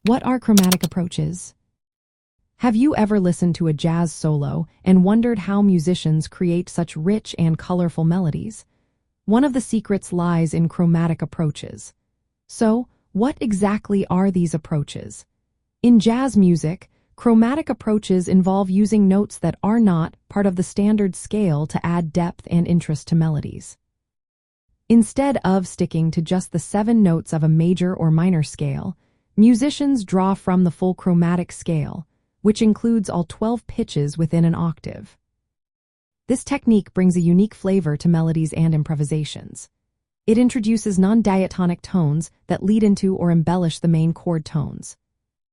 What are chromatic approaches? Have you ever listened to a jazz solo and wondered how musicians create such rich and colorful melodies? One of the secrets lies in chromatic approaches. So, what exactly are these approaches? In jazz music, chromatic approaches involve using notes that are not part of the standard scale to add depth and interest to melodies. Instead of sticking to just the 7 notes of a major or minor scale, musicians draw from the full chromatic scale, which includes all 12 pitches within an octave. This technique brings a unique flavor to melodies and improvisations. It introduces non-diatonic tones that lead into or embellish the main chord tones.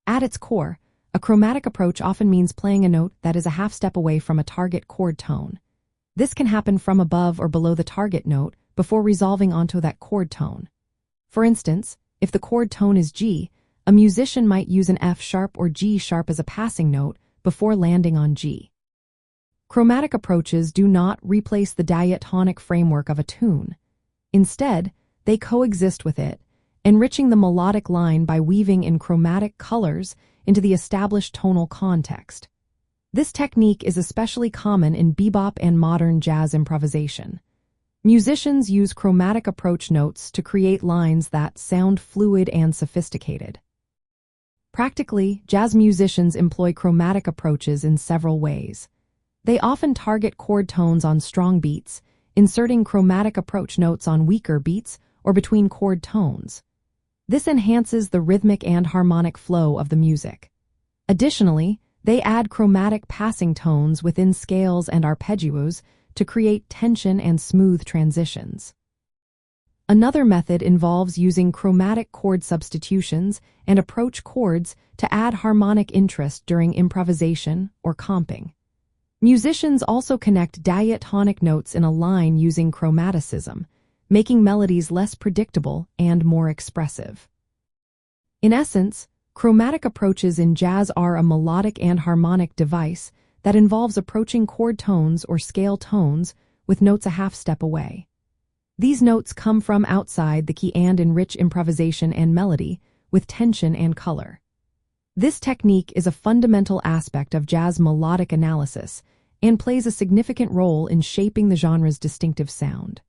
At its core, a chromatic approach often means playing a note that is a half step away from a target chord tone. This can happen from above or below the target note before resolving onto that chord tone. For instance, if the chord tone is G, a musician might use an F sharp or G sharp as a passing note before landing on G. Chromatic approaches do not replace the diatonic framework of a tune. Instead, they coexist with it, enriching the melodic line by weaving in chromatic colors into the established tonal context. This technique is especially common in bebop and modern jazz improvisation. Musicians use chromatic approach notes to create lines that sound fluid and sophisticated. Practically, jazz musicians employ chromatic approaches in several ways. They often target chord tones on strong beats, inserting chromatic approach notes on weaker beats or between chord tones. This enhances the rhythmic and harmonic flow of the music. Additionally, they add chromatic passing tones within scales and arpeggios to create tension and smooth transitions. Another method involves using chromatic chord substitutions and approach chords to add harmonic interest during improvisation or comping. Musicians also connect diatonic notes in a line using chromaticism, making melodies less predictable and more expressive. In essence, chromatic approaches in jazz are a melodic and harmonic device that involves approaching chord tones or scale tones with notes a half step away. These notes come from outside the key and enrich improvisation and melody with tension and color. This technique is a fundamental aspect of jazz melodic analysis and plays a significant role in shaping the genre's distinctive sound.